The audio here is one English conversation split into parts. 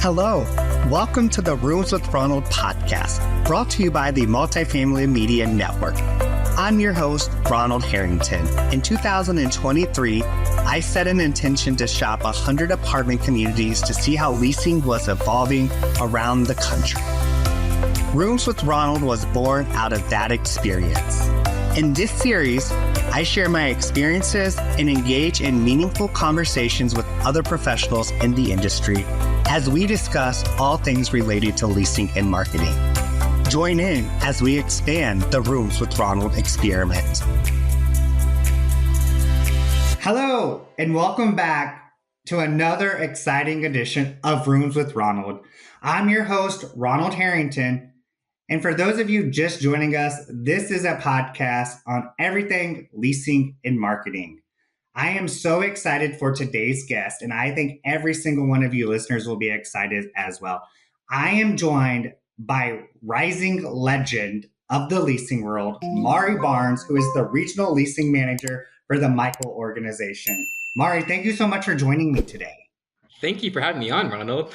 Hello, welcome to the Rooms with Ronald podcast, brought to you by the Multifamily Media Network. I'm your host, Ronald Harrington. In 2023, I set an intention to shop 100 apartment communities to see how leasing was evolving around the country. Rooms with Ronald was born out of that experience. In this series, I share my experiences and engage in meaningful conversations with other professionals in the industry as we discuss all things related to leasing and marketing. Join in as we expand the Rooms with Ronald experiment. Hello, and welcome back to another exciting edition of Rooms with Ronald. I'm your host, Ronald Harrington. And for those of you just joining us, this is a podcast on everything leasing and marketing. I am so excited for today's guest, and I think every single one of you listeners will be excited as well. I am joined by rising legend of the leasing world, Mauri Barnes, who is the regional leasing manager for the Michael organization. Mauri, thank you so much for joining me today. Thank you for having me on, Ronald.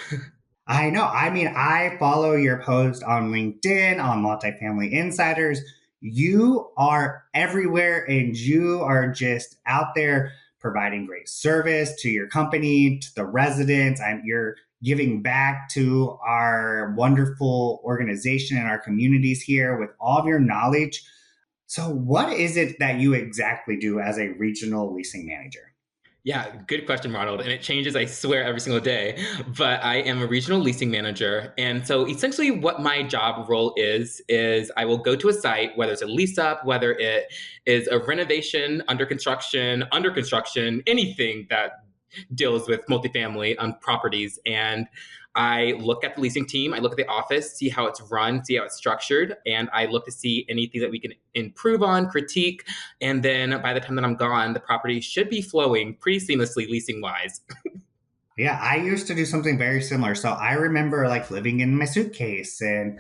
I know. I follow your post on LinkedIn, on Multifamily Insiders. You are everywhere and you are just out there providing great service to your company, to the residents, and you're giving back to our wonderful organization and our communities here with all of your knowledge. So what is it that you exactly do as a regional leasing manager? Yeah, good question, Ronald. And it changes, I swear, every single day. But I am a regional leasing manager. And so essentially what my job role is I will go to a site, whether it's a lease up, whether it is a renovation, under construction, anything that deals with multifamily on properties. And I look at the leasing team, I look at the office, see how it's run, see how it's structured, and I look to see anything that we can improve on, critique, and then by the time that I'm gone, the property should be flowing pretty seamlessly leasing-wise. Yeah, I used to do something very similar. So I remember living in my suitcase and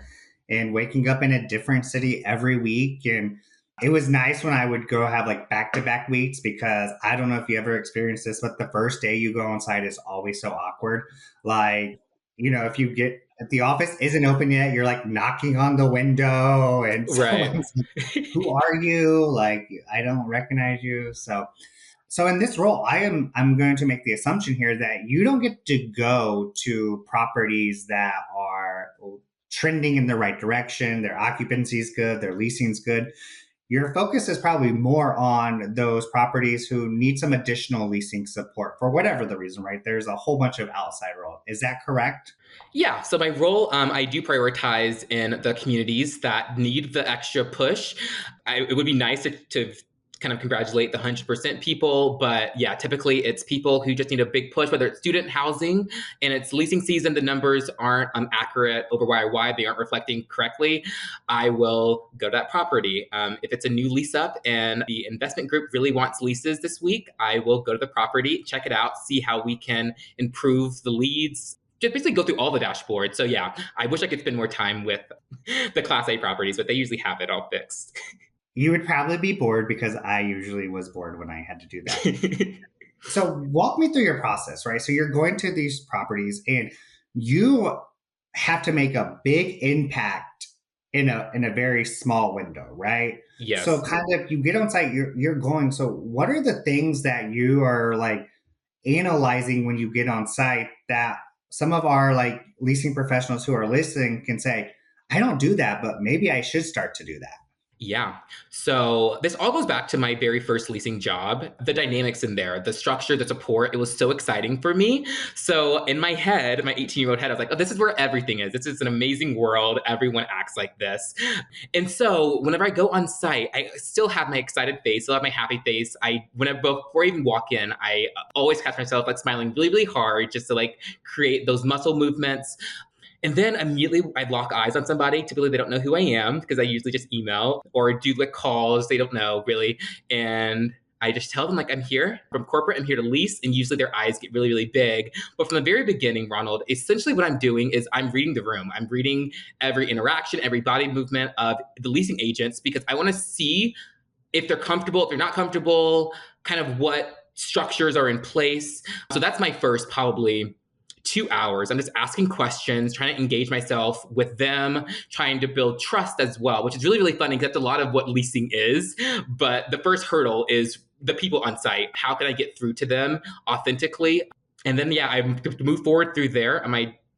waking up in a different city every week. And it was nice when I would go have back-to-back weeks, because I don't know if you ever experienced this, but the first day you go on site is always so awkward. If you get at the office isn't open yet, you're knocking on the window and someone's like, who are you? I don't recognize you. So in this role, I'm going to make the assumption here that you don't get to go to properties that are trending in the right direction. Their occupancy is good, their leasing is good. Your focus is probably more on those properties who need some additional leasing support for whatever the reason, right? There's a whole bunch of outside role. Is that correct? Yeah, so my role, I do prioritize in the communities that need the extra push. It would be nice to kind of congratulate the 100% people. But yeah, typically it's people who just need a big push, whether it's student housing and it's leasing season, the numbers aren't accurate over why they aren't reflecting correctly. I will go to that property. If it's a new lease up and the investment group really wants leases this week, I will go to the property, check it out, see how we can improve the leads, just basically go through all the dashboards. So yeah, I wish I could spend more time with the Class A properties, but they usually have it all fixed. You would probably be bored, because I usually was bored when I had to do that. So walk me through your process, right? So you're going to these properties and you have to make a big impact in a very small window, right? Yes. So kind of you get on site, you're going. So what are the things that you are analyzing when you get on site that some of our leasing professionals who are listening can say, I don't do that, but maybe I should start to do that? Yeah. So this all goes back to my very first leasing job. The dynamics in there, the structure, the support, it was so exciting for me. So in my head, my 18-year-old head, I was like, oh, this is where everything is. This is an amazing world. Everyone acts like this. And so whenever I go on site, I still have my excited face, still have my happy face. Before I even walk in, I always catch myself smiling really, really hard just to create those muscle movements. And then immediately I'd lock eyes on somebody. Typically, they don't know who I am because I usually just email or do calls. They don't know really. And I just tell them I'm here from corporate, I'm here to lease. And usually their eyes get really, really big. But from the very beginning, Ronald, essentially what I'm doing is I'm reading the room. I'm reading every interaction, every body movement of the leasing agents, because I want to see if they're comfortable, if they're not comfortable, kind of what structures are in place. So that's my first probably 2 hours. I'm just asking questions, trying to engage myself with them, trying to build trust as well, which is really, really fun because that's a lot of what leasing is. But the first hurdle is the people on site. How can I get through to them authentically? And then, yeah, I move forward through there.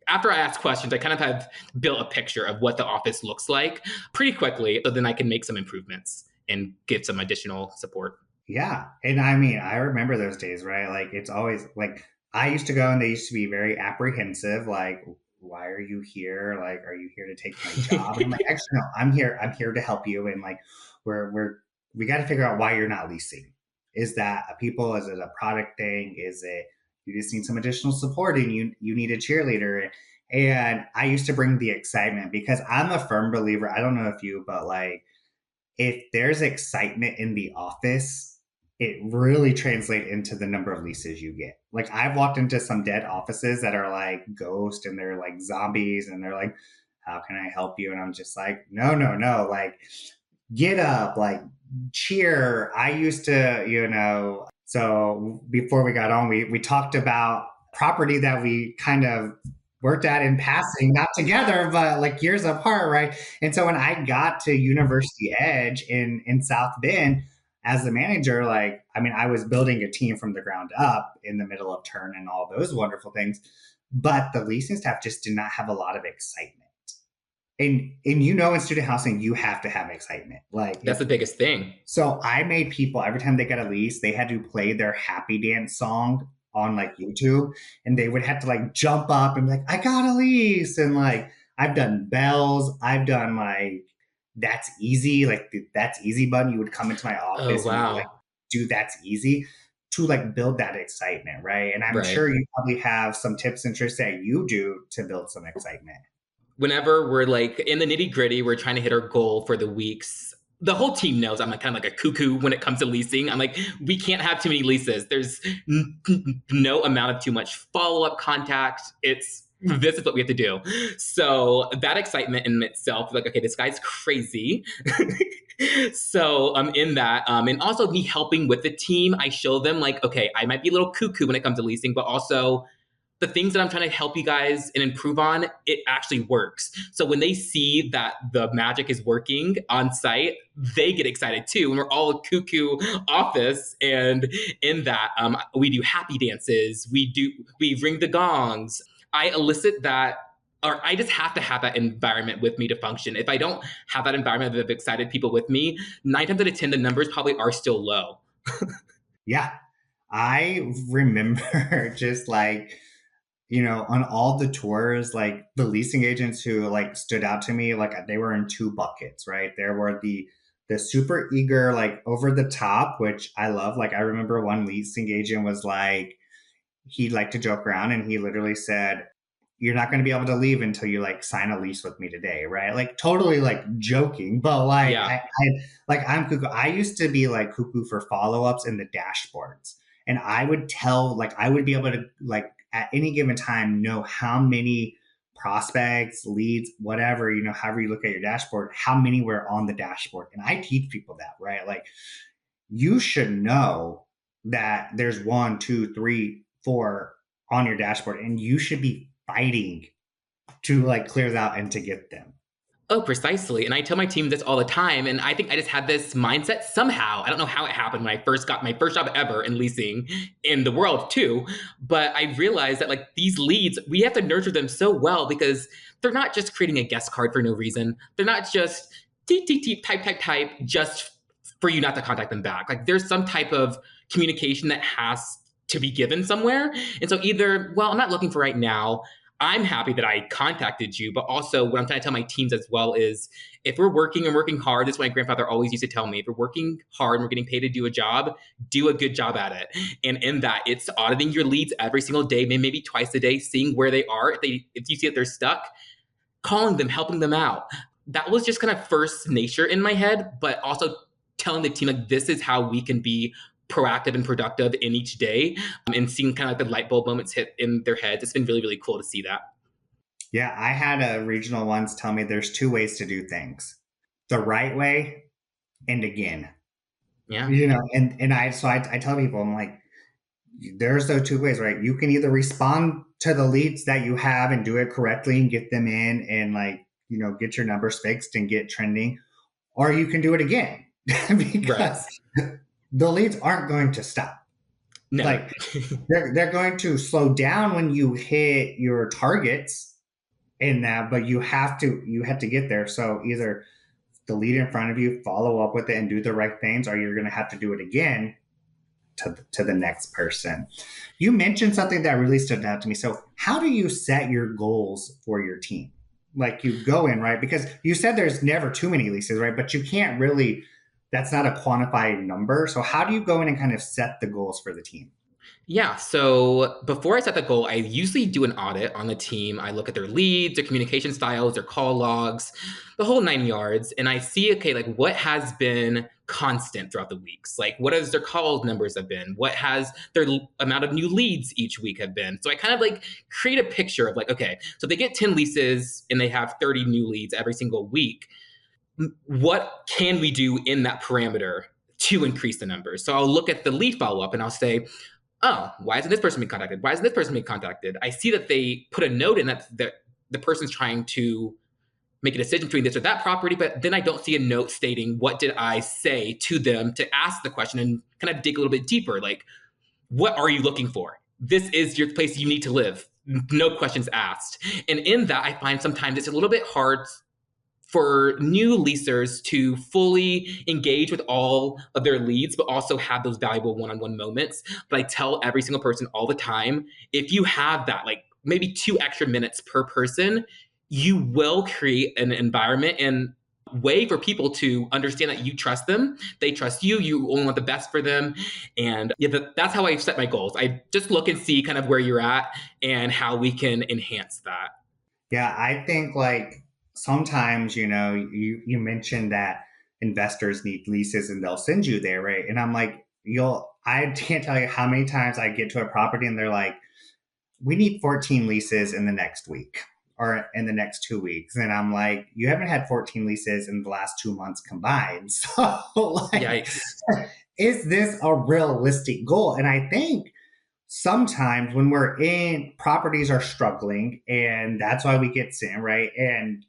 After I ask questions, I kind of have built a picture of what the office looks like pretty quickly. So then I can make some improvements and give some additional support. Yeah. And I mean, I remember those days, right? Like it's always like I used to go and they used to be very apprehensive, like, why are you here? Like, are you here to take my job? And I'm like, actually, no, I'm here to help you. And like we're we got to figure out why you're not leasing. Is that a people? Is it a product thing? Is it you just need some additional support and you need a cheerleader? And I used to bring the excitement because I'm a firm believer. I don't know if you, but like if there's excitement in the office, it really translates into the number of leases you get. Like I've walked into some dead offices that are like ghost and they're like zombies and they're like, how can I help you? And I'm just like, no, no, no. Like get up, like cheer. I used to, so before we got on, we talked about property that we kind of worked at in passing, not together, but like years apart, right? And so when I got to University Edge in South Bend as the manager, like, I mean, I was building a team from the ground up in the middle of turn and all those wonderful things. But the leasing staff just did not have a lot of excitement. And in student housing, you have to have excitement. Like That's the biggest thing. so I made people every time they got a lease, they had to play their happy dance song on like YouTube, and they would have to like jump up and be like, "I got a lease!" And like I've done bells, I've done like that's easy, like the that's easy button. You would come into my Oh, office and you would like wow. do that's easy to like build that excitement, right? And I'm Right. sure you probably have some tips and tricks that you do to build some excitement. Whenever we're like in the nitty gritty, we're trying to hit our goal for the weeks. The whole team knows I'm like kind of like a cuckoo when it comes to leasing. I'm like, we can't have too many leases. There's no amount of too much follow up contact. This is what we have to do. So that excitement in itself, like, okay, this guy's crazy. So in that, and also me helping with the team, I show them like, okay, I might be a little cuckoo when it comes to leasing, but also the things that I'm trying to help you guys and improve on, it actually works. So when they see that the magic is working on site, they get excited too. And we're all a cuckoo office. And in that, we do happy dances. We ring the gongs. I elicit that, or I just have to have that environment with me to function. If I don't have that environment of excited people with me, 9 times out of 10, the numbers probably are still low. Yeah. I remember just like on all the tours, like the leasing agents who like stood out to me, like they were in two buckets, right? There were the super eager, like over the top, which I love. Like I remember one leasing agent was like, he liked to joke around and he literally said, you're not going to be able to leave until you like sign a lease with me today, right? Like totally like joking, but like Yeah. I'm cuckoo. I used to be like cuckoo for follow-ups in the dashboards. And I would tell like I would be able to like at any given time know how many prospects, leads, whatever, however you look at your dashboard, how many were on the dashboard. And I teach people that, right? Like you should know that there's one, two, three, four on your dashboard, and you should be fighting to like clear that out and to get them. Oh, precisely. And I tell my team this all the time. And I think I just had this mindset somehow. I don't know how it happened when I first got my first job ever in leasing in the world, too. But I realized that, like, these leads, we have to nurture them so well because they're not just creating a guest card for no reason. They're not just teep, teep, teep, type, type, type, just for you not to contact them back. Like, there's some type of communication that has to be given somewhere. And so either, well, I'm not looking for right now. I'm happy that I contacted you, but also what I'm trying to tell my teams as well is if we're working and working hard, this is what my grandfather always used to tell me. If we're working hard and we're getting paid to do a job, do a good job at it. And in that, it's auditing your leads every single day, maybe twice a day, seeing where they are. If you see that they're stuck, calling them, helping them out. That was just kind of first nature in my head, but also telling the team like this is how we can be proactive and productive in each day, and seeing kind of like the light bulb moments hit in their heads. It's been really, really cool to see that. Yeah, I had a regional once tell me there's two ways to do things: the right way and again. Yeah. And I tell people I'm like, there's those two ways, right? You can either respond to the leads that you have and do it correctly and get them in and like, get your numbers fixed and get trending, or you can do it again Right. because the leads aren't going to stop. No. Like they're going to slow down when you hit your targets in that, but you have to get there. So either the lead in front of you, follow up with it and do the right things, or you're going to have to do it again to the next person. You mentioned something that really stood out to me. So, how do you set your goals for your team? Like you go in, right? Because you said there's never too many leases, right? But you can't really, that's not a quantified number. So, how do you go in and kind of set the goals for the team? Yeah. So before I set the goal, I usually do an audit on the team. I look at their leads, their communication styles, their call logs, the whole 9 yards. And I see, okay, like what has been constant throughout the weeks? Like what has their call numbers have been? What has their amount of new leads each week have been? So I kind of like create a picture of like, okay, so they get 10 leases and they have 30 new leads every single week. What can we do in that parameter to increase the numbers? So I'll look at the lead follow up and I'll say, oh, why isn't this person being contacted? Why isn't this person being contacted? I see that they put a note in that the person's trying to make a decision between this or that property, but then I don't see a note stating what did I say to them to ask the question and kind of dig a little bit deeper. Like, what are you looking for? This is your place you need to live. No questions asked. And in that, I find sometimes it's a little bit hard for new leasers to fully engage with all of their leads, but also have those valuable one-on-one moments. But I tell every single person all the time, if you have that, like maybe 2 extra minutes per person, you will create an environment and way for people to understand that you trust them, they trust you, you only want the best for them. And yeah, that's how I set my goals. I just look and see kind of where you're at and how we can enhance that. Yeah, I think like sometimes, you mentioned that investors need leases and they'll send you there, right? And I'm like, I can't tell you how many times I get to a property and they're like, we need 14 leases in the next week or in the next 2 weeks. And I'm like, you haven't had 14 leases in the last 2 months combined. So, like, Yikes. is this a realistic goal? And I think sometimes when we're in properties are struggling, and that's why we get sent, right? And,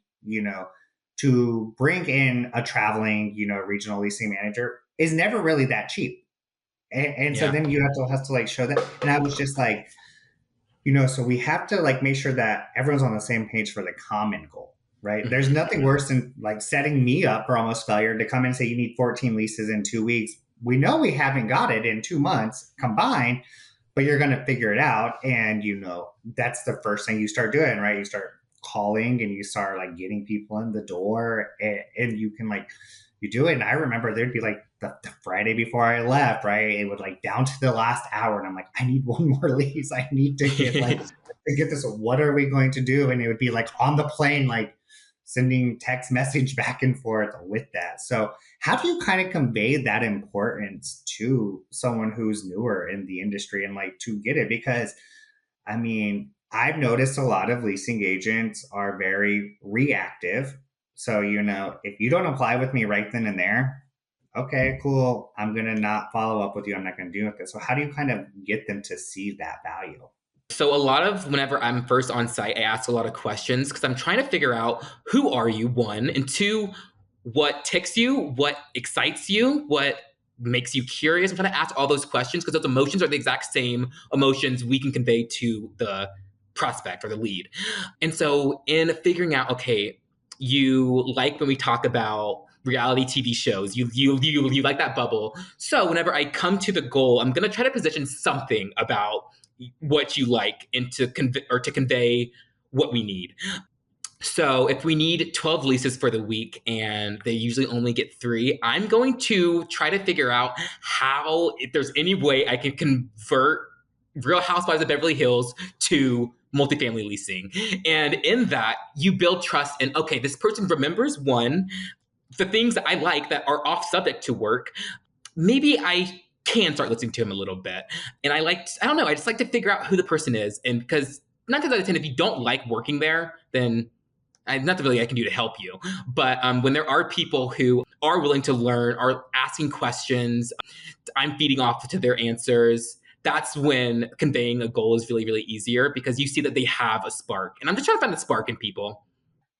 to bring in a traveling, regional leasing manager is never really that cheap. And so Yeah. then you have to like show that. And I was just like, so we have to like make sure that everyone's on the same page for the common goal, right? There's Mhm. nothing worse than like setting me up for almost failure to come in and say you need 14 leases in 2 weeks. We know we haven't got it in 2 months combined, but you're going to figure it out. And that's the first thing you start doing, right? You start calling and you start like getting people in the door, and you can like you do it. And I remember there'd be like the Friday before I left, right? It would like down to the last hour, and I'm like, I need one more lease. I need to get this. What are we going to do? And it would be like on the plane, like sending text message back and forth with that. So how do you kind of convey that importance to someone who's newer in the industry and like to get it? Because I mean, I've noticed a lot of leasing agents are very reactive. So, if you don't apply with me right then and there, okay, cool. I'm going to not follow up with you. I'm not going to do this. So, how do you kind of get them to see that value? So a lot of whenever I'm first on site, I ask a lot of questions because I'm trying to figure out who are you, one, and two, what ticks you, what excites you, what makes you curious. I'm trying to ask all those questions because those emotions are the exact same emotions we can convey to the prospect or the lead. And so in figuring out, okay, you like when we talk about reality TV shows, you like that bubble. So whenever I come to the goal, I'm gonna try to position something about what you like and to convey what we need. So if we need 12 leases for the week and they usually only get 3, I'm going to try to figure out how, if there's any way I can convert Real Housewives of Beverly Hills to multifamily leasing. And in that, you build trust and okay, this person remembers one, the things that I like that are off subject to work. Maybe I can start listening to him a little bit. And I don't know, I just like to figure out who the person is. And because 9 times out of 10, if you don't like working there, then not really I can do to help you. But when there are people who are willing to learn, are asking questions, I'm feeding off to their answers. that's when conveying a goal is really, really easier because you see that they have a spark. And I'm just trying to find the spark in people.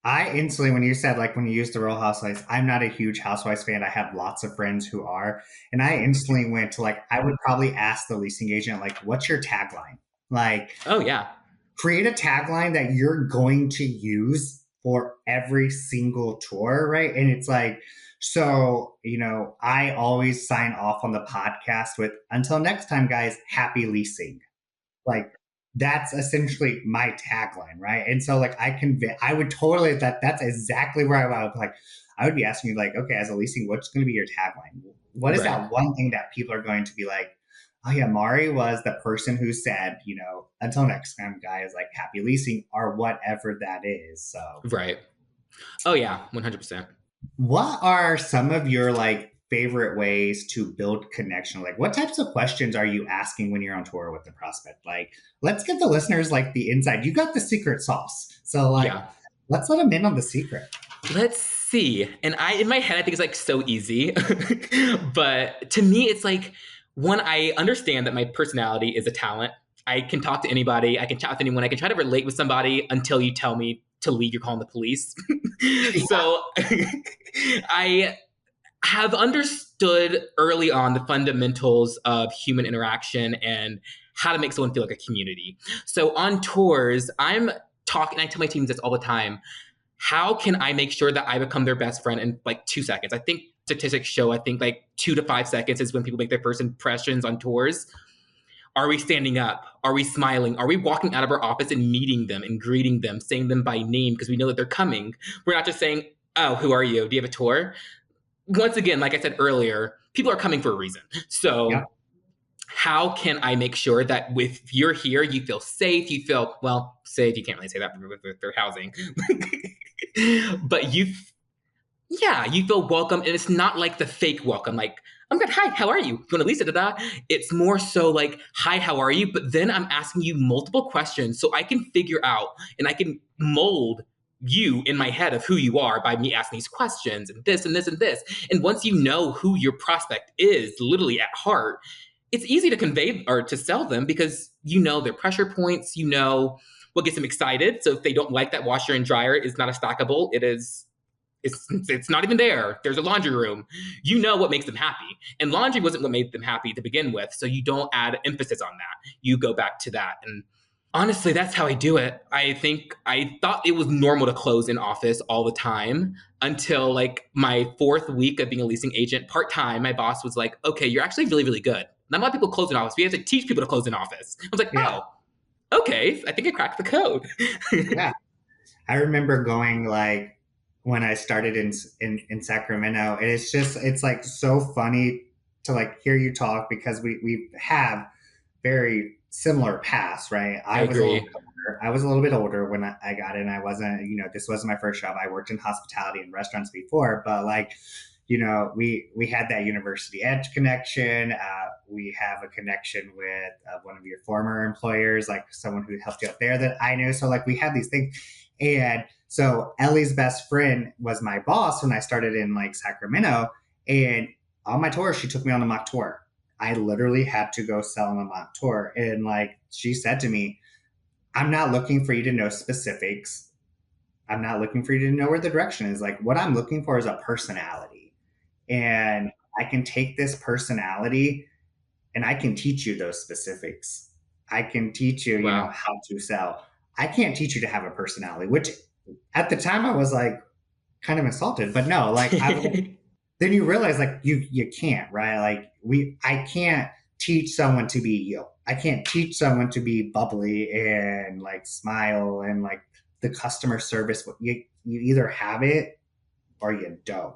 I instantly, when you said like when you used the Real Housewives, I'm not a huge Housewives fan. I have lots of friends who are, and I instantly went to like I would probably ask the leasing agent like, "What's your tagline?" Like, Oh, yeah. create a tagline that you're going to use for every single tour, right? And it's like, so I always sign off on the podcast with, "Until next time, guys, happy leasing." Like that's essentially my tagline, right? And so like I would totally that's exactly where I would like I would be asking you like, okay, as a leasing, what's going to be your tagline? What is Right. that one thing that people are going to be like, oh yeah, Mauri was the person who said, until next time, guys, like happy leasing or whatever that is. So Right. Oh, yeah. 100%. what are some of your like favorite ways to build connection? Like what types of questions are you asking when you're on tour with the prospect? Like let's give the listeners like the inside. You got the secret sauce. So like Yeah. let's let them in on the secret. Let's see. And in my head, I think it's like so easy. But to me, it's like when I understand that my personality is a talent, I can talk to anybody, I can chat with anyone, I can try to relate with somebody until you tell me to leave, you're calling the police. So I have understood early on the fundamentals of human interaction and how to make someone feel like a community. So on tours, I'm talking, I tell my teams this all the time. How can I make sure that I become their best friend in like 2 seconds? I think statistics show, I think like 2 to 5 seconds is when people make their first impressions on tours. Are we standing up? Are we smiling? Are we walking out of our office and meeting them and greeting them, saying them by name because we know that they're coming? We're not just saying, oh, who are you? Do you have a tour? Once again, like I said earlier, people are coming for a reason. Yep. So how can I make sure that if you're here, you feel safe, you feel, well, safe, you can't really say that with their housing, but yeah, you feel welcome. And it's not like the fake welcome, like, I'm good, hi, how are you? You want to Lisa, da da? It's more so like, hi, how are you? But then I'm asking you multiple questions so I can figure out and I can mold you in my head of who you are by me asking these questions and this and this and this. And once you know who your prospect is literally at heart, it's easy to convey or to sell them because you know their pressure points, you know what gets them excited. So if they don't like that washer and dryer is not a stackable, it's not even there. There's a laundry room. You know what makes them happy. And laundry wasn't what made them happy to begin with. So you don't add emphasis on that. You go back to that. And honestly, that's how I do it. I think I thought it was normal to close in office all the time until like my 4th week of being a leasing agent part time. My boss was like, okay, you're actually really, really good. Not a lot of people close in office. We have to teach people to close in office. I was like, Yeah. oh, okay. I think I cracked the code. Yeah. I remember going like when I started in Sacramento, and it's like so funny to like hear you talk because we have very similar paths, right? I agree. I was a little bit older when I got in. I wasn't, this wasn't my first job. I worked in hospitality and restaurants before, but like, we had that university edge connection. We have a connection with one of your former employers, like someone who helped you out there that I knew. So like we had these things, and so Ellie's best friend was my boss when I started in like Sacramento, and on my tour, she took me on a mock tour. I literally had to go sell on a mock tour. And like she said to me, I'm not looking for you to know specifics. I'm not looking for you to know where the direction is. Like what I'm looking for is a personality. And I can take this personality and I can teach you those specifics. I can teach you, Wow. how to sell. I can't teach you to have a personality, which at the time I was like kind of insulted, but no, like I was then you realize like you can't, right? Like I can't teach someone to be you. I can't teach someone to be bubbly and like smile and like the customer service. You either have it or you don't.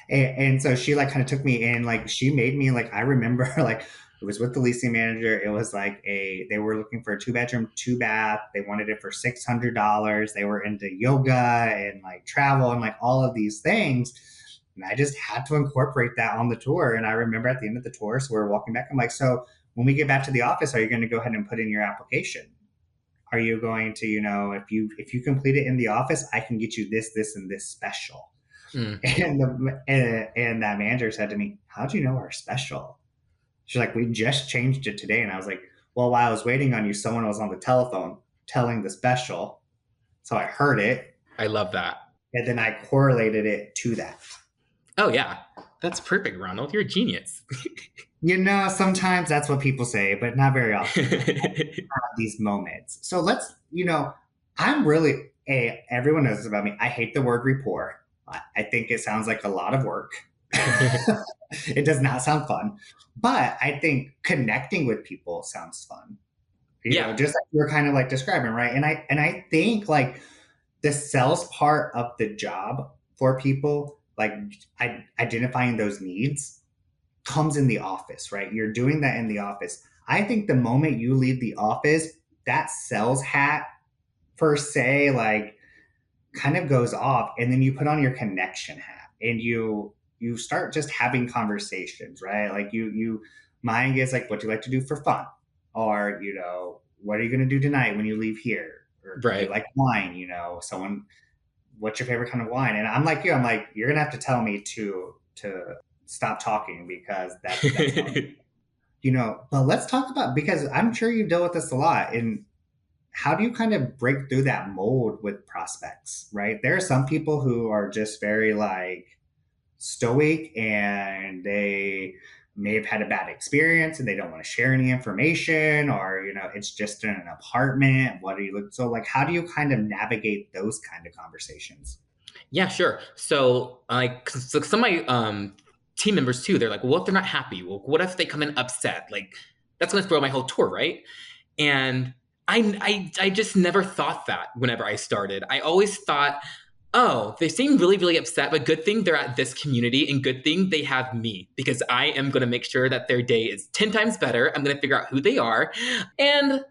And so she like kind of took me in, like she made me like I remember like it was with the leasing manager. It was like they were looking for a 2 bedroom, 2 bath. They wanted it for $600. They were into yoga and like travel and like all of these things. And I just had to incorporate that on the tour. And I remember at the end of the tour, so we are walking back. I'm like, so when we get back to the office, are you going to go ahead and put in your application? Are you going to, if you complete it in the office, I can get you this, this, and this special. Mm. And that manager said to me, "How do you know our special?" She's like, we just changed it today. And I was like, well, while I was waiting on you, someone was on the telephone telling the special. So I heard it I love that. and then I correlated it to that. Oh, yeah. That's perfect, Ronald. You're a genius. Sometimes that's what people say, but not very often. Have these moments. So I'm really, everyone knows this about me. I hate the word rapport. I think it sounds like a lot of work. It does not sound fun, but I think connecting with people sounds fun. Yeah. Just like you're kind of like describing, right? And I think like the sales part of the job for people, like identifying those needs, comes in the office, right? You're doing that in the office. I think the moment you leave the office, that sales hat per se, like kind of goes off, and then you put on your connection hat and you start just having conversations, right? Like mine is like, what do you like to do for fun? Or, what are you going to do tonight when you leave here? Or do you Right. like wine? Someone, what's your favorite kind of wine? And I'm like I'm like, you're going to have to tell me to stop talking because that's not, but let's talk about, because I'm sure you deal with this a lot. And how do you kind of break through that mold with prospects, right? There are some people who are just very like stoic and they may have had a bad experience and they don't want to share any information, or, it's just in an apartment. What are you looking? So like, how do you kind of navigate those kind of conversations? Yeah, sure. So, like, so some of my team members too, they're like, well, what if they're not happy? Well, what if they come in upset? Like, that's going to throw my whole tour, right? And I just never thought that whenever I started. I always thought, oh, they seem really, really upset, but good thing they're at this community and good thing they have me because I am going to make sure that their day is 10 times better. I'm going to figure out who they are. And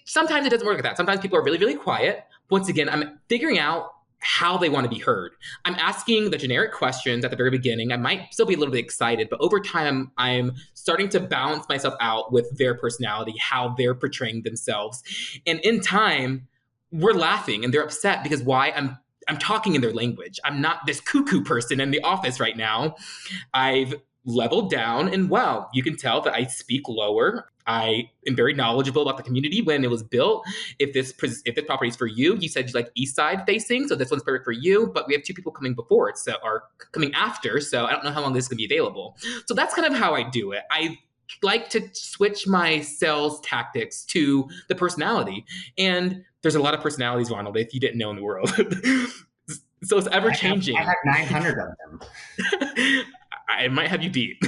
sometimes it doesn't work like that. Sometimes people are really, really quiet. Once again, I'm figuring out how they want to be heard. I'm asking the generic questions at the very beginning. I might still be a little bit excited, but over time, I'm starting to balance myself out with their personality, how they're portraying themselves. And in time, we're laughing and they're upset because why? I'm talking in their language. I'm not this cuckoo person in the office right now. I've leveled down, and wow, you can tell that I speak lower. I am very knowledgeable about the community when it was built. If this property is for you, you said you like east side facing, so this one's perfect for you. But we have two people coming before it, so are coming after. So I don't know how long this is going to be available. So that's kind of how I do it. I like to switch my sales tactics to the personality, and there's a lot of personalities, Ronald. If you didn't know in the world, so it's ever I changing. have 900 of them. I might have you beat.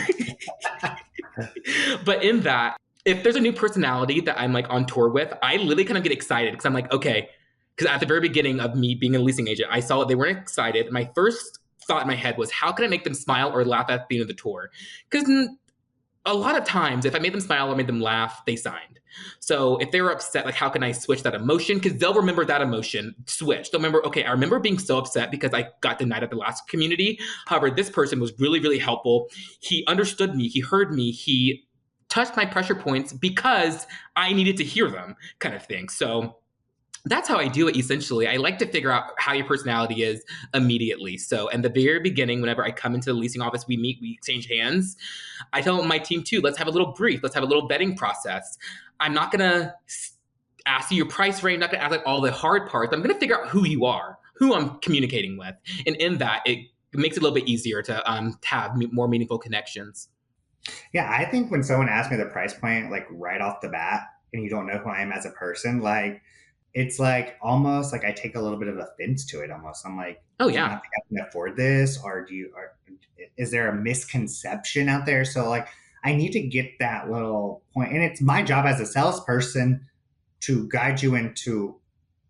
But in that, if there's a new personality that I'm like on tour with, I literally kind of get excited because I'm like, okay, because at the very beginning of me being a leasing agent, I saw they weren't excited. My first thought in my head was, how can I make them smile or laugh at the end of the tour? Because a lot of times, if I made them smile or made them laugh, they signed. So if they were upset, like how can I switch that emotion? Because they'll remember that emotion. Switch. They'll remember, okay, I remember being so upset because I got denied at the last community. However, this person was really, really helpful. He understood me. He heard me. He touched my pressure points because I needed to hear them, kind of thing. So that's how I do it essentially. I like to figure out how your personality is immediately. So, in the very beginning, whenever I come into the leasing office, we meet, we exchange hands. I tell my team too, let's have a little brief, let's have a little vetting process. I'm not gonna ask you your price range, I'm not gonna ask like all the hard parts. I'm gonna figure out who you are, who I'm communicating with. And in that, it makes it a little bit easier to have more meaningful connections. Yeah, I think when someone asks me the price point, like right off the bat, and you don't know who I am as a person, like it's like almost like I take a little bit of offense to it. Almost, I'm like, Oh, do you yeah. not think I can afford this, or is there a misconception out there? So like, I need to get that little point, and it's my job as a salesperson to guide you into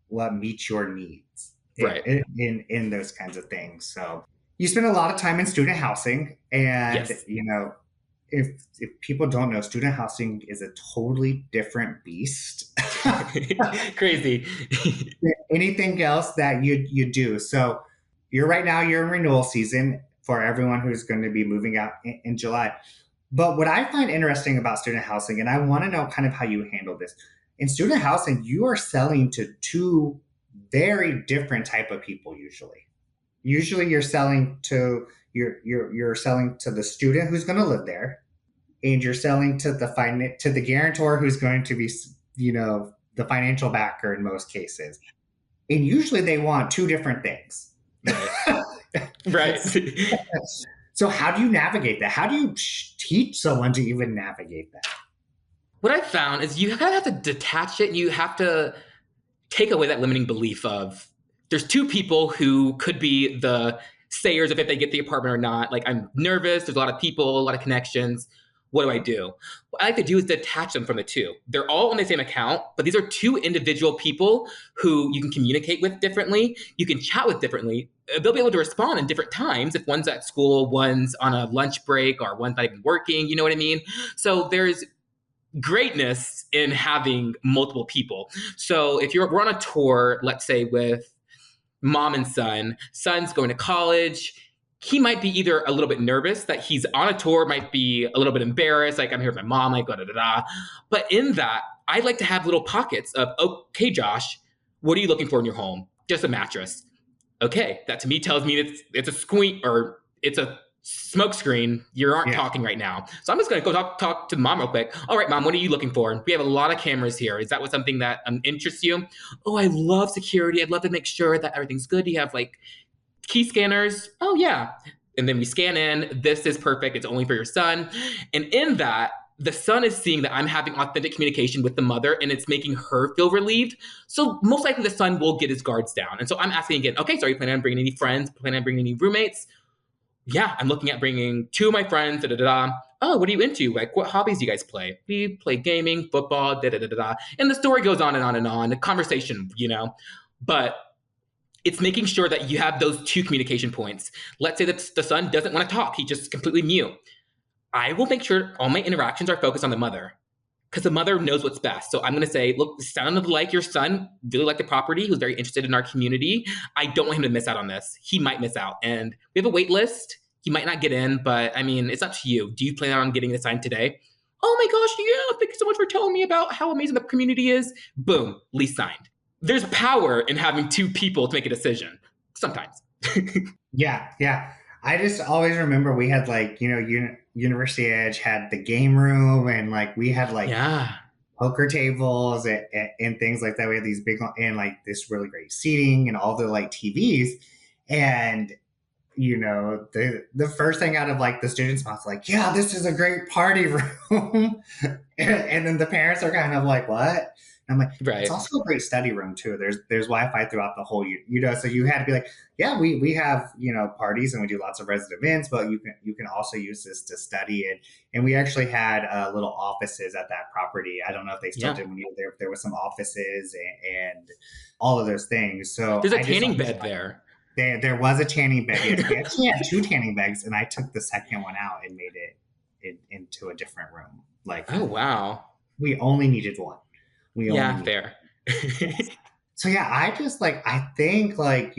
what meets your needs Right. in those kinds of things. So you spend a lot of time in student housing, and Yes. if people don't know, student housing is a totally different beast. Crazy. Anything else that you do. So you're in renewal season for everyone who's going to be moving out in July. But what I find interesting about student housing, and I want to know kind of how you handle this. In student housing, you are selling to two very different type of people usually. Usually you're selling to you're selling to the student who's going to live there, and you're selling to to the guarantor who's going to be, the financial backer in most cases. And usually they want two different things. Right. Right. So how do you navigate that? How do you teach someone to even navigate that? What I found is you kind of have to detach it. You have to take away that limiting belief of there's two people who could be the sayers of if they get the apartment or not. Like, I'm nervous, there's a lot of people, a lot of connections. What do I do? What I like to do is detach them from the two. They're all on the same account, but these are two individual people who you can communicate with differently, you can chat with differently. They'll be able to respond in different times if one's at school, one's on a lunch break, or one's not even working. You know what I mean? So there's greatness in having multiple people. So if we're on a tour, let's say with mom and son, son's going to college, he might be either a little bit nervous that he's on a tour, might be a little bit embarrassed, like I'm here with my mom, like da da da da. But in that, I'd like to have little pockets of, okay, Josh, what are you looking for in your home? Just a mattress. Okay, that to me tells me it's a squeak or it's a smoke screen. You aren't Yeah. talking right now. So I'm just going to go talk to mom real quick. All right, mom, what are you looking for? We have a lot of cameras here. Is that what something that interests you? Oh, I love security. I'd love to make sure that everything's good. Do you have like key scanners? Oh, yeah. And then we scan in. This is perfect. It's only for your son. And in that, the son is seeing that I'm having authentic communication with the mother and it's making her feel relieved. So most likely the son will get his guards down. And so I'm asking again, okay, so are you planning on bringing any friends? Planning on bringing any roommates? Yeah, I'm looking at bringing two of my friends. Da, da, da, da. Oh, what are you into? Like, what hobbies do you guys play? We play gaming, football, da, da, da, da, da. And the story goes on and on and on. A conversation, But it's making sure that you have those two communication points. Let's say that the son doesn't want to talk. He just completely mute. I will make sure all my interactions are focused on the mother because the mother knows what's best. So I'm going to say, look, this sounded like your son really liked the property. He was very interested in our community. I don't want him to miss out on this. He might miss out. And we have a wait list. He might not get in, but I mean, it's up to you. Do you plan on getting the sign today? Oh my gosh, yeah, thank you so much for telling me about how amazing the community is. Boom, lease signed. There's power in having two people to make a decision. Sometimes. Yeah, yeah. I just always remember we had like, University Edge had the game room, and like we had like Yeah. poker tables and things like that. We had these big, and like this really great seating and all the like TVs. And the first thing out of like the students' mouths, like, yeah, this is a great party room. And then the parents are kind of like, what? And I'm like, it's Right. also a great study room too. There's Wi-Fi throughout the whole, so you had to be like, yeah, we have, parties and we do lots of resident events, but you can also use this to study. And we actually had little offices at that property. I don't know if they still Yeah. did when you were there. There was some offices and all of those things. So There's a I just tanning always, bed there. there was a tanning bed. Yes, we actually had two tanning beds, and I took the second one out and made it into a different room. Like, Oh, wow. we only needed one. We only Yeah, needed. fair. So yeah, I just like, I think like,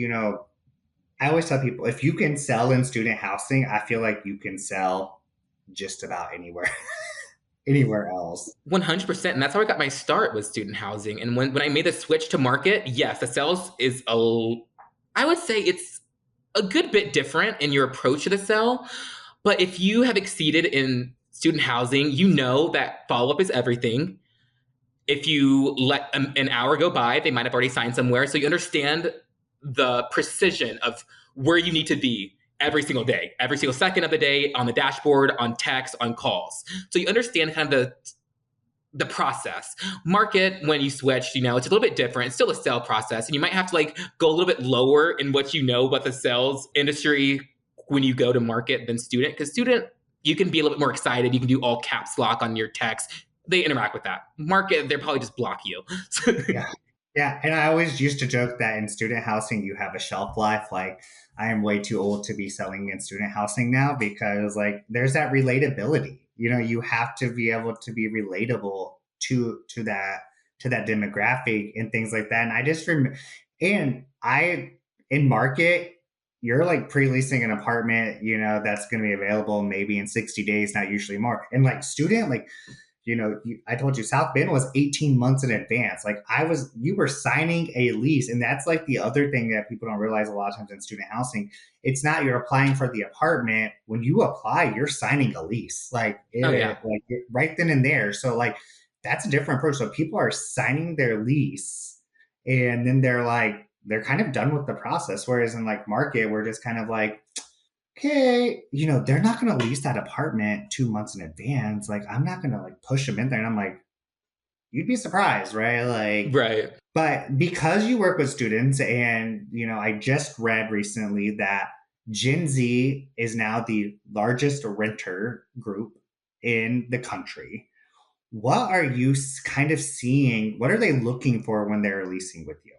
I always tell people, if you can sell in student housing, I feel like you can sell just about anywhere, anywhere else. 100%. And that's how I got my start with student housing. And when I made the switch to market, yes, the sales is I would say it's a good bit different in your approach to the sell. But if you have exceeded in student housing, you know that follow up is everything. If you let an hour go by, they might have already signed somewhere. So you understand the precision of where you need to be every single day, every single second of the day, on the dashboard, on text, on calls. So you understand kind of the process. Market, when you switch, it's a little bit different. It's still a sale process. And you might have to like go a little bit lower in what you know about the sales industry when you go to market than student. Because student, you can be a little bit more excited. You can do all caps lock on your text. They interact with that. Market, they probably just block you. Yeah. Yeah. And I always used to joke that in student housing, you have a shelf life. Like, I am way too old to be selling in student housing now, because like there's that relatability. You have to be able to be relatable to that demographic and things like that. And I just remember, and I in market, you're like pre-leasing an apartment, that's going to be available maybe in 60 days, not usually more. And like student, like I told you South Bend was 18 months in advance. Like you were signing a lease. And that's like the other thing that people don't realize a lot of times in student housing. It's not you're applying for the apartment. When you apply, you're signing a lease, Oh yeah. right then and there. So like, that's a different approach. So people are signing their lease and then they're kind of done with the process. Whereas in like market, we're just kind of like, okay, they're not going to lease that apartment 2 months in advance. Like, I'm not going to like push them in there. And I'm like, you'd be surprised, right? Like, Right. but because you work with students, and, I just read recently that Gen Z is now the largest renter group in the country. What are you kind of seeing? What are they looking for when they're leasing with you?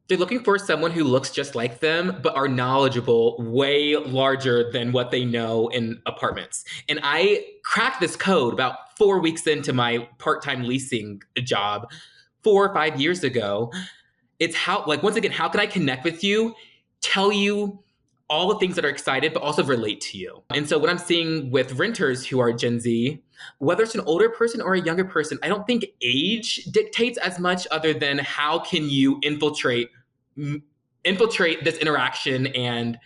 They're looking for someone who looks just like them, but are knowledgeable way larger than what they know in apartments. And I cracked this code about 4 weeks into my part time leasing job 4 or 5 years ago. It's how, like, once again, how can I connect with you, tell you all the things that are excited, but also relate to you? And so, what I'm seeing with renters who are Gen Z, whether it's an older person or a younger person, I don't think age dictates as much, other than how can you infiltrate this interaction and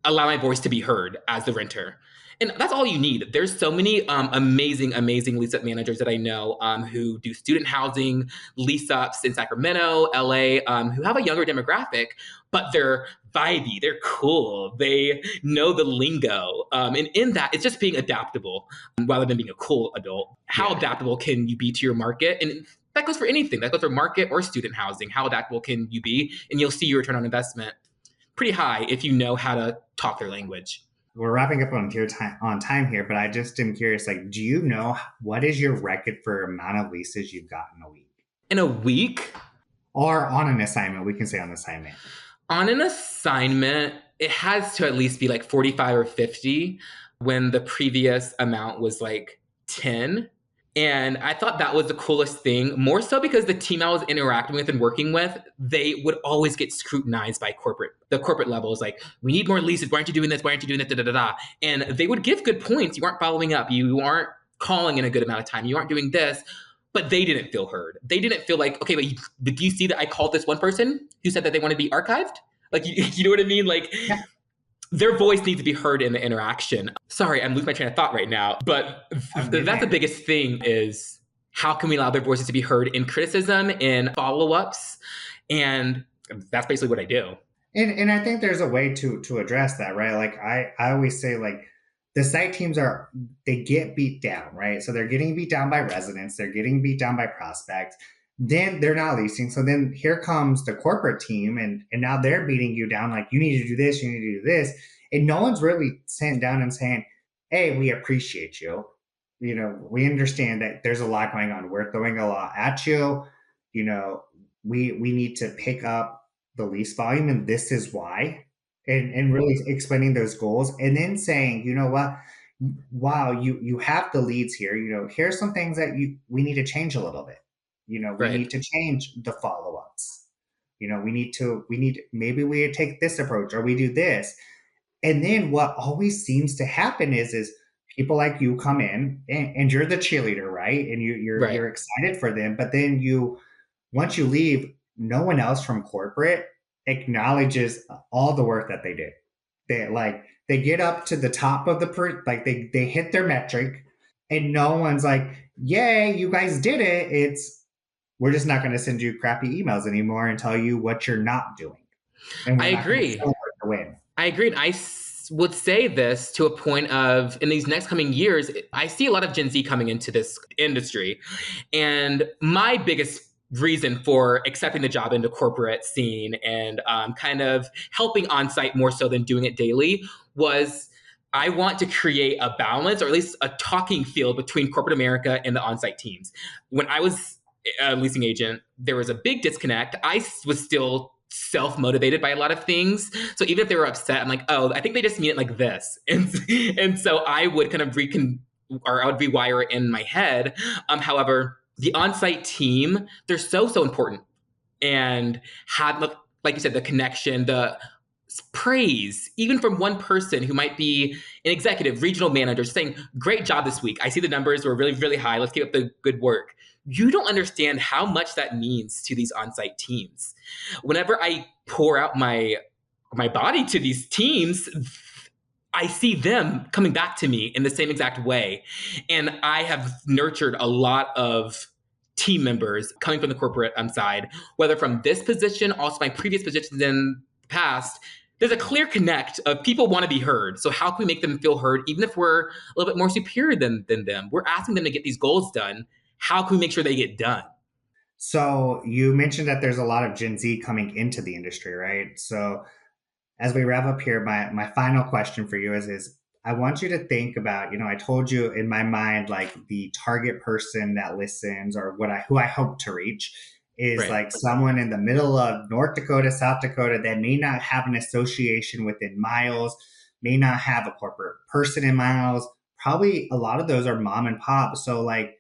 allow my voice to be heard as the renter. And that's all you need. There's so many amazing, amazing lease up managers that I know who do student housing lease ups in Sacramento, LA, who have a younger demographic, but they're vibey, they're cool, they know the lingo. And in that, it's just being adaptable rather than being a cool adult. How Yeah. adaptable can you be to your market? And that goes for anything. That goes for market or student housing. How adaptable can you be? And you'll see your return on investment pretty high if you know how to talk their language. We're wrapping up on time here, but I just am curious. Like, do you know what is your record for amount of leases you've gotten a week, In a week, or on an assignment? We can say on assignment. on an assignment, it has to at least be like 45 or 50 when the previous amount was like 10. And I thought that was the coolest thing, more so because the team I was interacting with and working with, they would always get scrutinized by the corporate levels. Like, we need more leases. Why aren't you doing this? Why aren't you doing that? Da, da, da, da. And they would give good points. You aren't following up. You aren't calling in a good amount of time. You aren't doing this. But they didn't feel heard. They didn't feel like, okay, but do you see that I called this one person who said that they want to be archived? Like, you know what I mean? Like, Yeah. their voice needs to be heard in the interaction. Sorry, I'm losing my train of thought right now. But that's the biggest thing, is how can we allow their voices to be heard in criticism, in follow-ups? And that's basically what I do. And I think there's a way to address that, right? Like I always say, like, the site teams they get beat down, right? So they're getting beat down by residents, they're getting beat down by prospects. Then they're not leasing. So then here comes the corporate team, and now they're beating you down, like, you need to do this, you need to do this. And no one's really sitting down and saying, hey, we appreciate you. We understand that there's a lot going on. We're throwing a lot at you. You know, we need to pick up the lease volume, and this is why. And really explaining those goals, and then saying, you know what, wow, you have the leads here. Here's some things that we need to change a little bit. We Right. need to change the follow-ups. We need maybe we take this approach, or we do this. And then what always seems to happen is people like you come in, and you're the cheerleader, right? And Right. you're excited for them, but then once you leave, no one else from corporate acknowledges all the work that they did. They get up to the top of like they hit their metric, and no one's like, yay, you guys did it. We're just not going to send you crappy emails anymore and tell you what you're not doing, and I we're not going to agree. celebrate the win. I agree. And would say this to a point of, in these next coming years, I see a lot of Gen Z coming into this industry. And my biggest reason for accepting the job in the corporate scene and kind of helping on site more so than doing it daily was, I want to create a balance, or at least a talking field, between corporate America and the on site teams. When I was a leasing agent, there was a big disconnect. I was still self-motivated by a lot of things. So even if they were upset, I'm like, oh, I think they just mean it like this. And so I would kind of I would rewire it in my head. However, the on-site team, they're so important, and have, like you said, the connection, the praise, even from one person who might be an executive, regional manager, saying, great job this week. I see the numbers were really, really high. Let's keep up the good work. You don't understand how much that means to these on-site teams. Whenever I pour out my body to these teams, I see them coming back to me in the same exact way. And I have nurtured a lot of team members coming from the corporate side, whether from this position, also my previous positions in the past. There's a clear connect of people want to be heard. So how can we make them feel heard, even if we're a little bit more superior than them? We're asking them to get these goals done. How can we make sure they get done? So you mentioned that there's a lot of Gen Z coming into the industry, right? So as we wrap up here, my final question for you is I want you to think about, I told you in my mind, like the target person that listens or who I hope to reach is Right. like someone in the middle of North Dakota, South Dakota that may not have an association within miles, may not have a corporate person in miles. Probably a lot of those are mom and pop. So like,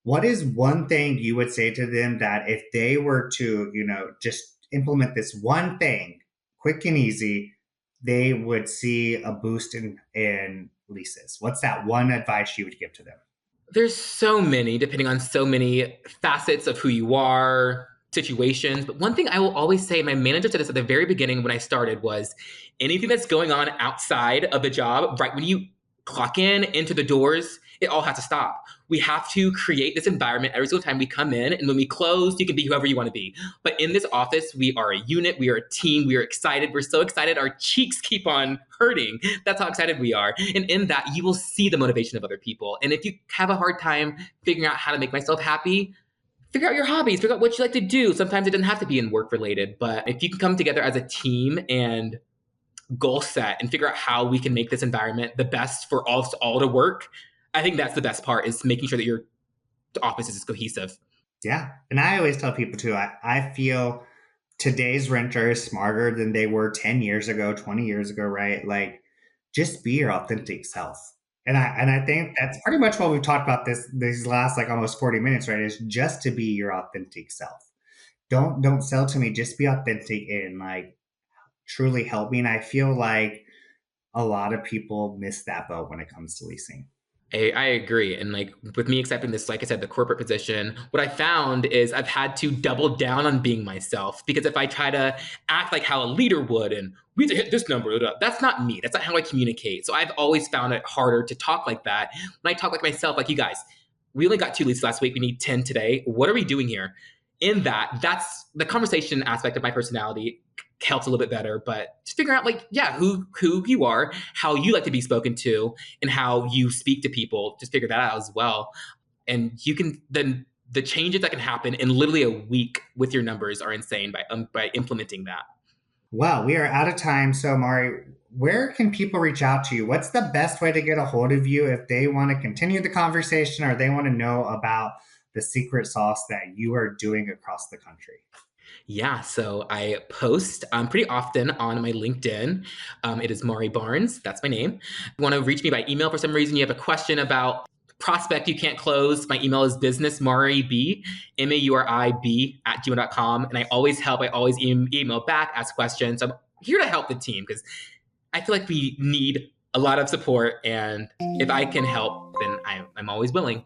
what is one thing you would say to them that if they were to, just implement this one thing, quick and easy, they would see a boost in leases? What's that one advice you would give to them? There's so many, depending on so many facets of who you are, situations. But one thing I will always say, my manager said this at the very beginning when I started, was anything that's going on outside of the job, right when you clock in, into the doors, it all has to stop. We have to create this environment every single time we come in. And when we close, you can be whoever you want to be. But in this office, we are a unit, we are a team, we are excited. We're so excited, our cheeks keep on hurting. That's how excited we are. And in that, you will see the motivation of other people. And if you have a hard time figuring out how to make myself happy, figure out your hobbies, figure out what you like to do. Sometimes it doesn't have to be in work related, but if you can come together as a team and goal set and figure out how we can make this environment the best for all to work, I think that's the best part, is making sure that your office is cohesive. Yeah. And I always tell people too, I feel today's renter is smarter than they were 10 years ago, 20 years ago, right? Like just be your authentic self. And I think that's pretty much what we've talked about these last like almost 40 minutes, right? Is just to be your authentic self. Don't sell to me, just be authentic and like truly help me. And I feel like a lot of people miss that boat when it comes to leasing. I agree. And like with me accepting this, like I said, the corporate position, what I found is I've had to double down on being myself, because if I try to act like how a leader would and we have to hit this number, that's not me. That's not how I communicate. So I've always found it harder to talk like that. When I talk like myself, like you guys, we only got 2 leads last week. We need 10 today. What are we doing here? In that's the conversation aspect of my personality helps a little bit better, but just figure out like, yeah, who you are, how you like to be spoken to, and how you speak to people. Just figure that out as well. And you can then the changes that can happen in literally a week with your numbers are insane by implementing that. Well, we are out of time. So, Mauri, where can people reach out to you? What's the best way to get a hold of you if they want to continue the conversation or they want to know about the secret sauce that you are doing across the country? Yeah, so I post pretty often on my LinkedIn. It is Mauri Barnes. That's my name. If you want to reach me by email for some reason, you have a question about prospect you can't close, my email is businessmaurib, MAURIB @gmail.com. And I always help. I always email back, ask questions. So I'm here to help the team because I feel like we need a lot of support. And if I can help, then I'm always willing.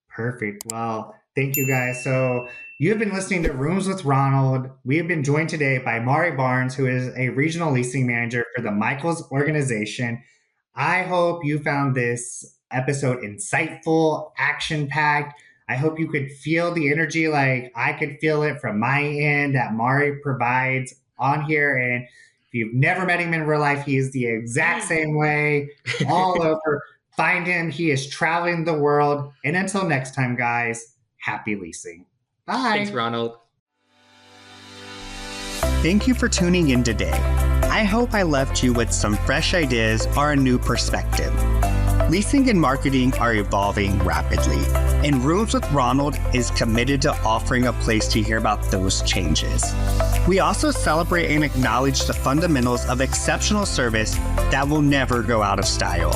Perfect. Well, thank you guys. So you have been listening to Rooms with Ronald. We have been joined today by Mauri Barnes, who is a regional leasing manager for the Michaels organization. I hope you found this episode insightful, action-packed. I hope you could feel the energy like I could feel it from my end that Mauri provides on here. And if you've never met him in real life, he is the exact same way all over. Find him. He is traveling the world. And until next time, guys, happy leasing. Bye. Thanks, Ronald. Thank you for tuning in today. I hope I left you with some fresh ideas or a new perspective. Leasing and marketing are evolving rapidly, and Rooms with Ronald is committed to offering a place to hear about those changes. We also celebrate and acknowledge the fundamentals of exceptional service that will never go out of style.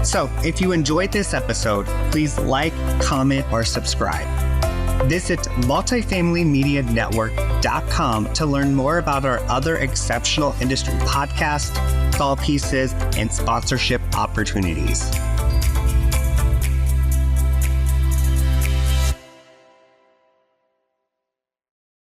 So, if you enjoyed this episode, please like, comment, or subscribe. Visit multifamilymedianetwork.com to learn more about our other exceptional industry podcasts, call pieces, and sponsorship opportunities.